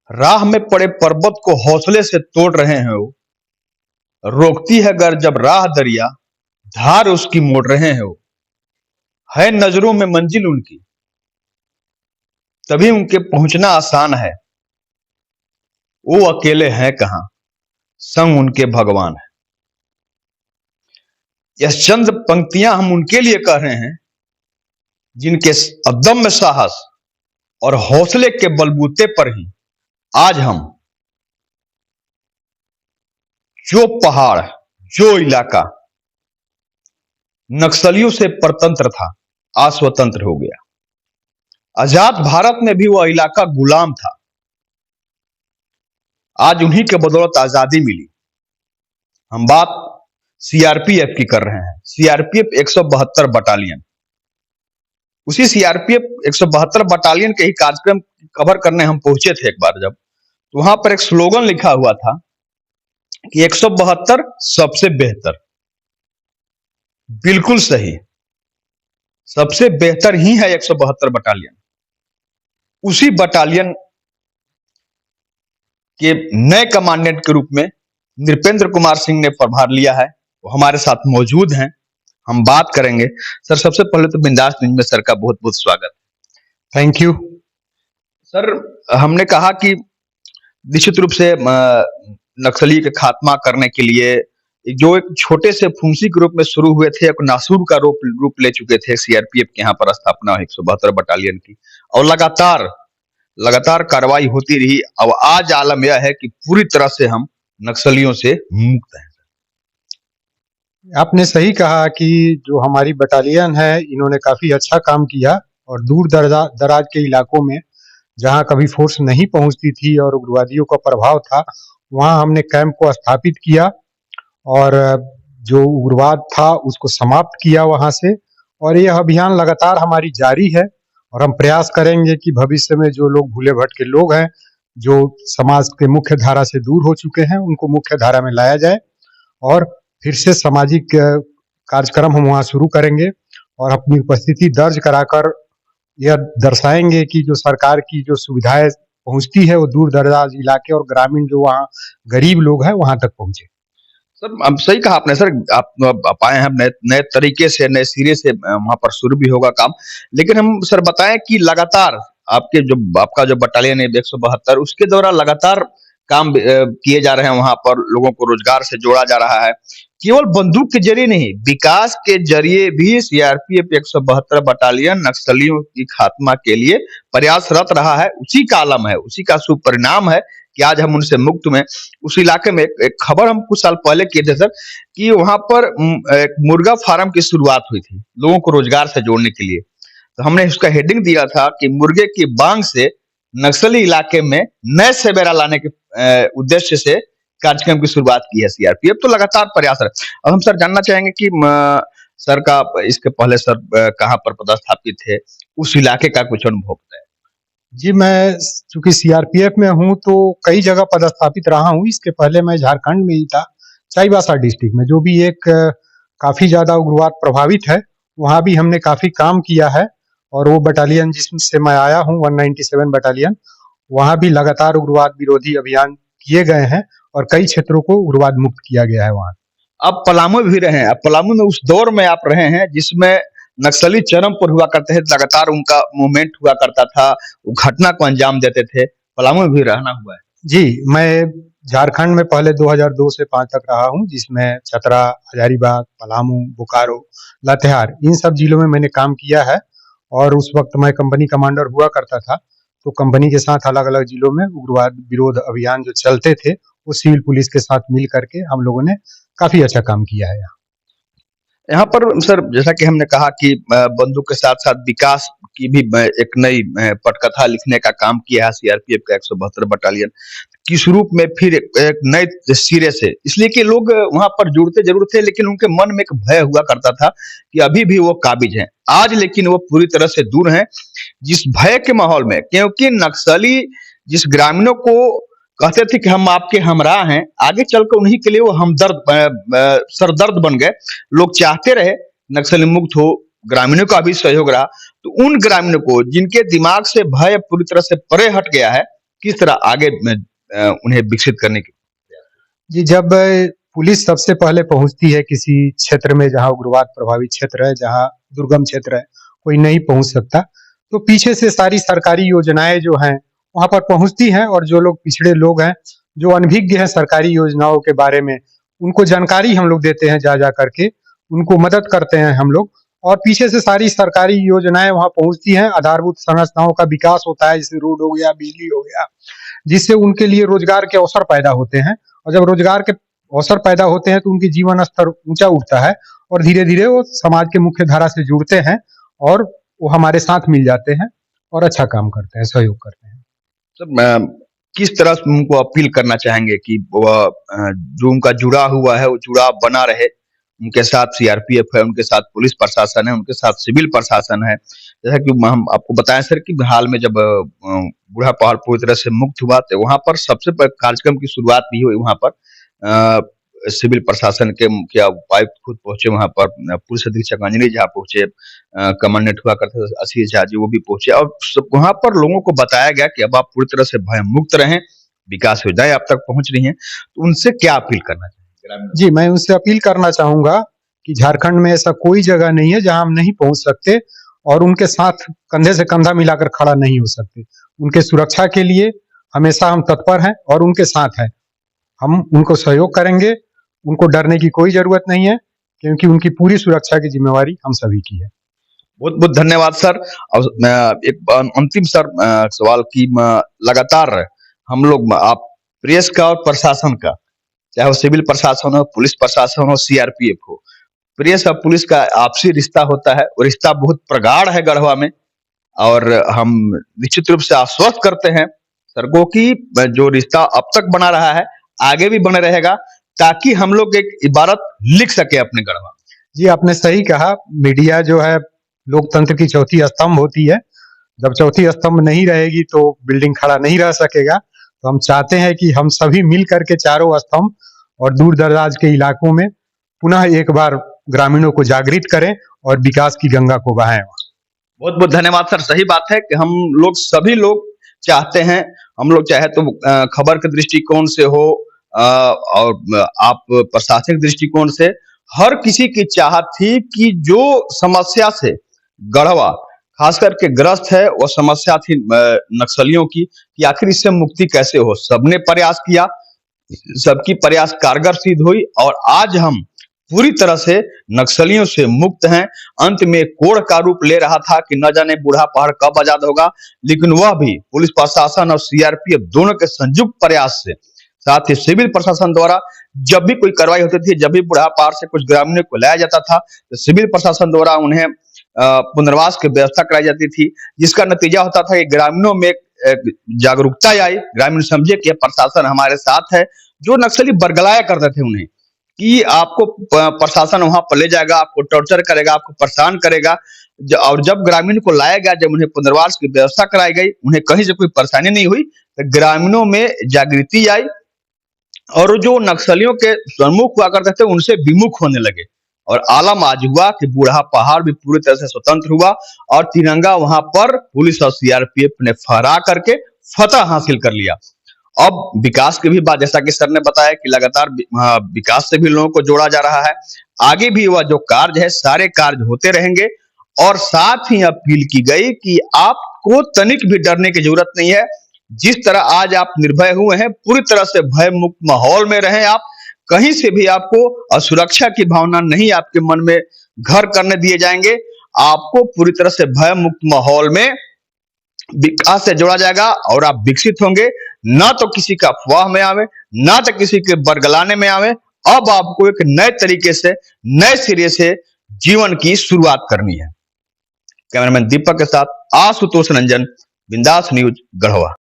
राह में पड़े पर्वत को हौसले से तोड़ रहे हैं वो। रोकती है गर जब राह दरिया, धार उसकी मोड़ रहे हैं वो। है नजरों में मंजिल उनकी, तभी उनके पहुंचना आसान है। वो अकेले हैं कहां, संग उनके भगवान है। यह चंद पंक्तियां हम उनके लिए कह रहे हैं जिनके अदम्य साहस और हौसले के बलबूते पर ही आज हम जो पहाड़, जो इलाका नक्सलियों से परतंत्र था, आज स्वतंत्र हो गया। आजाद भारत में भी वह इलाका गुलाम था, आज उन्हीं के बदौलत आजादी मिली। हम बात सीआरपीएफ की कर रहे हैं। सीआरपीएफ 172 बटालियन, उसी सीआरपीएफ 172 बटालियन के ही कार्यक्रम कवर करने हम पहुंचे थे एक बार जब, तो वहां पर एक स्लोगन लिखा हुआ था कि 172 सबसे बेहतर। बिल्कुल सही, सबसे बेहतर ही है 172 बटालियन। उसी बटालियन के नए कमांडेंट के रूप में नृपेंद्र कुमार सिंह ने प्रभार लिया है, वो हमारे साथ मौजूद हैं, हम बात करेंगे। सर, सबसे पहले तो बिंदास न्यूज में सर का बहुत बहुत स्वागत। Thank you sir. हमने कहा कि निश्चित रूप से नक्सली का खात्मा करने के लिए जो एक छोटे से फुंसी के रूप में शुरू हुए थे, एक नासूर का रूप ले चुके थे सीआरपीएफ के यहाँ पर स्थापना 172 बटालियन की, और लगातार कार्रवाई होती रही। अब आज आलम यह है कि पूरी तरह से हम नक्सलियों से मुक्त हैं। आपने सही कहा कि जो हमारी बटालियन है, इन्होंने काफी अच्छा काम किया और दूर दराज के इलाकों में जहां कभी फोर्स नहीं पहुंचती थी और उग्रवादियों का प्रभाव था, वहां हमने कैंप को स्थापित किया और जो उग्रवाद था उसको समाप्त किया वहां से। और यह अभियान लगातार हमारी जारी है और हम प्रयास करेंगे कि भविष्य में जो लोग भूले भटके लोग हैं, जो समाज के मुख्य धारा से दूर हो चुके हैं, उनको मुख्य धारा में लाया जाए और फिर से सामाजिक कार्यक्रम हम वहाँ शुरू करेंगे और अपनी उपस्थिति दर्ज कराकर यह दर्शाएंगे कि जो सरकार की जो सुविधाएं पहुंचती है वो दूर दराज इलाके और ग्रामीण जो वहाँ गरीब लोग हैं वहां तक पहुंचे। सर, अब सही कहा आपने। सर, आप आए हैं नए तरीके से, नए सिरे से, वहां पर शुरू भी होगा काम। लेकिन हम सर बताएं कि लगातार आपका जो बटालियन है 172, उसके द्वारा लगातार काम किए जा रहे हैं। वहां पर लोगों को रोजगार से जोड़ा जा रहा है, केवल बंदूक के जरिए नहीं, विकास के जरिए भी सीआरपीएफ 172 बटालियन नक्सलियों की खात्मा के लिए प्रयासरत रहा है। उसी का आलम है, उसी का शुभ परिणाम है कि आज हम उनसे मुक्त में। उस इलाके में एक खबर हम कुछ साल पहले किए थे सर, कि वहां पर एक मुर्गा फार्म की शुरुआत हुई थी लोगों को रोजगार से जोड़ने के लिए। तो हमने उसका हेडिंग दिया था कि मुर्गे की बांग से नक्सली इलाके में नए सवेरा लाने के उद्देश्य से कार्यक्रम की शुरुआत की है सीआरपीएफ। तो लगातार प्रयास है। अब हम सर जानना चाहेंगे कि सर का इसके पहले सर कहाँ पर पदस्थापित थे, उस इलाके का कुछ अनुभव है? जी, मैं चूंकि सीआरपीएफ में हूं तो कई जगह पदस्थापित रहा हूं। इसके पहले मैं झारखंड में ही था, चाईबासा डिस्ट्रिक्ट में, जो भी एक काफी ज्यादा उग्रवाद प्रभावित है। वहां भी हमने काफी काम किया है और वो बटालियन जिससे मैं आया हूं 197 बटालियन, वहां भी लगातार उग्रवाद विरोधी अभियान किए गए हैं और कई क्षेत्रों को उग्रवाद मुक्त किया गया है वहां। आप पलामू भी रहे हैं, आप पलामू में उस दौर में आप रहे हैं जिसमें नक्सली चरम पर हुआ करते थे, लगातार उनका मूवमेंट हुआ करता था, वो घटना को अंजाम देते थे। पलामू में भी रहना हुआ है? जी, मैं झारखंड में पहले 2002 से 5 तक रहा हूं, जिसमें चतरा, हजारीबाग, पलामू, बोकारो, लातेहार, इन सब जिलों में मैंने काम किया है। और उस वक्त मैं कंपनी कमांडर हुआ करता था, तो कंपनी के साथ अलग अलग जिलों में उग्रवाद विरोध अभियान जो चलते थे, वो सिविल पुलिस के साथ मिल करके हम लोगों ने काफी अच्छा काम किया है। यहाँ पर सर, जैसा कि हमने कहा कि बंदूक के साथ साथ विकास की भी एक नई पटकथा लिखने का काम किया है सीआरपीएफ का 172 बटालियन। किस रूप में फिर एक नए सिरे से, इसलिए कि लोग वहां पर जुड़ते जरूर थे, लेकिन उनके मन में एक भय हुआ करता था कि अभी भी वो काबिज हैं। आज लेकिन वो पूरी तरह से दूर हैं जिस भय के माहौल में, क्योंकि नक्सली जिस ग्रामीणों को कहते थे कि हम आपके हमराह हैं, आगे चलकर उन्हीं के लिए वो हमदर्द, सरदर्द बन गए। लोग चाहते रहे नक्सली मुक्त हो, ग्रामीणों का भी सहयोग रहा। तो उन ग्रामीणों को जिनके दिमाग से भय पूरी तरह से परे हट गया है, किस तरह आगे उन्हें विकसित करने की? जी, जब पुलिस सबसे पहले पहुँचती है किसी क्षेत्र में जहाँ उग्रवाद प्रभावित क्षेत्र है, जहाँ दुर्गम क्षेत्र है, कोई नहीं पहुँच सकता, तो पीछे से सारी सरकारी योजनाएँ जो हैं, वहाँ पर पहुँचती हैं और जो लोग पिछड़े लोग हैं, जो अनभिज्ञ हैं सरकारी योजनाओं के बारे में, उनको जानकारी हम लोग देते हैं जा कर के, उनको मदद करते हैं हम लोग और पीछे से सारी सरकारी योजनाएँ वहाँ पहुँचती हैं, आधारभूत संरचनाओं का विकास होता है, जैसे रोड हो गया, बिजली हो गया, जिससे उनके लिए रोजगार के अवसर पैदा होते हैं और जब रोजगार के अवसर पैदा होते हैं तो उनकी जीवन स्तर ऊंचा उठता है और धीरे-धीरे वो समाज के मुख्य धारा से जुड़ते हैं और वो हमारे साथ मिल जाते हैं और अच्छा काम करते हैं, सहयोग करते हैं। सर किस तरह से उनको अपील करना चाहेंगे कि वह जो उनका जुड़ा हुआ है वो जुड़ाव बना रहे? उनके साथ सीआरपीएफ है, उनके साथ पुलिस प्रशासन है, उनके साथ सिविल प्रशासन है। जैसा कि हम आपको बताएँ सर कि हाल में जब बूढ़ा पहाड़ पूरी तरह से मुक्त हुआ तो वहाँ पर सबसे कार्यक्रम की शुरुआत भी हुई वहाँ पर। सिविल प्रशासन के मुखिया उपायुक्त खुद पहुँचे वहाँ पर, पुलिस अधीक्षक अंजनी झा पहुँचे, कमांडेंट हुआ करते थे आशीष झा जी वो भी पहुँचे और वहाँ पर लोगों को बताया गया कि अब आप पूरी तरह से भय मुक्त रहें, विकास योजनाएँ आप तक पहुँच रही हैं। तो उनसे क्या अपील करना चाहेंगे? जी, मैं उनसे अपील करना चाहूँगा कि झारखंड में ऐसा कोई जगह नहीं है जहाँ हम नहीं पहुँच सकते और उनके साथ कंधे से कंधा मिलाकर खड़ा नहीं हो सकते। उनके सुरक्षा के लिए हमेशा हम तत्पर हैं और उनके साथ हैं। हम उनको सहयोग करेंगे, उनको डरने की कोई ज़रूरत नहीं है क्योंकि उनकी पूरी सुरक्षा की ज़िम्मेवारी हम सभी की है। बहुत-बहुत धन्यवाद सर। और एक अंतिम सर सवाल कि लगातार हम लोग आप प्रेस का और प्रशासन का, चाहे वो सिविल प्रशासन हो, पुलिस प्रशासन हो, सीआरपीएफ हो, प्रेस और पुलिस का आपसी रिश्ता होता है और रिश्ता बहुत प्रगाढ़ है गढ़वा में और हम निश्चित रूप से आश्वस्त करते हैं सर को कि जो रिश्ता अब तक बना रहा है, आगे भी बना रहेगा ताकि हम लोग एक इबारत लिख सके अपने गढ़वा। जी, आपने सही कहा, मीडिया जो है लोकतंत्र की चौथी स्तंभ होती है। जब चौथी स्तंभ नहीं रहेगी तो बिल्डिंग खड़ा नहीं रह सकेगा। तो हम चाहते हैं कि हम सभी मिल कर के चारों स्तंभ और दूर-दराज के इलाकों में पुनः एक बार ग्रामीणों को जागृत करें और विकास की गंगा को बहाएँ। बहुत-बहुत धन्यवाद सर। सही बात है कि हम लोग सभी लोग चाहते हैं, हम लोग चाहे तो खबर के दृष्टिकोण से हो और आप प्रशासनिक दृष्टिकोण से, हर किसी की चाहत थी कि जो समस्या से गढ़वा खास करके ग्रस्त है, वो समस्या थी नक्सलियों की कि आखिर इससे मुक्ति कैसे हो। सबने प्रयास किया, सबकी प्रयास कारगर सिद्ध हुई और आज हम पूरी तरह से नक्सलियों से मुक्त हैं। अंत में कोढ़ का रूप ले रहा था कि न जाने बूढ़ा पहाड़ कब आजाद होगा, लेकिन वह भी पुलिस प्रशासन और सीआरपीएफ दोनों के संयुक्त प्रयास से, साथ ही सिविल प्रशासन द्वारा जब भी कोई कार्रवाई होती थी, जब भी बूढ़ा पहाड़ से कुछ ग्रामीणों को लाया जाता था, तो सिविल प्रशासन द्वारा उन्हें पुनर्वास की व्यवस्था कराई जाती थी, जिसका नतीजा होता था कि ग्रामीणों में एक जागरूकता आई, ग्रामीण समझे कि प्रशासन हमारे साथ है। जो नक्सली बरगलाया करते थे उन्हें कि आपको प्रशासन वहां पर ले जाएगा, आपको टॉर्चर करेगा, आपको परेशान करेगा, और जब ग्रामीण को लाया गया, जब उन्हें पुनर्वास की व्यवस्था कराई गई, उन्हें कहीं से कोई परेशानी नहीं हुई, तो ग्रामीणों में जागृति आई और जो नक्सलियों के सम्मुख हुआ करते थे उनसे विमुख होने लगे और आलम आज हुआ कि बूढ़ा पहाड़ भी पूरी तरह से स्वतंत्र हुआ और तिरंगा वहां पर पुलिस और सीआरपीएफ ने फहरा करके फतह हासिल कर लिया। अब विकास की भी बात, जैसा कि सर ने बताया कि लगातार विकास से भी लोगों को जोड़ा जा रहा है, आगे भी वह जो कार्य है सारे कार्य होते रहेंगे और साथ ही अपील की गई कि आपको तनिक भी डरने की जरूरत नहीं है। जिस तरह आज आप निर्भय हुए हैं, पूरी तरह से भय मुक्त माहौल में रहें आप, कहीं से भी आपको असुरक्षा की भावना नहीं आपके मन में घर करने दिए जाएंगे। आपको पूरी तरह से भय मुक्त माहौल में विकास से जोड़ा जाएगा और आप विकसित होंगे, ना तो किसी का अफवाह में आवे, ना तो किसी के बरगलाने में आवे। अब आपको एक नए तरीके से, नए सिरे से जीवन की शुरुआत करनी है। कैमरामैन दीपक के साथ आशुतोष रंजन, बिंदास न्यूज, गढ़वा।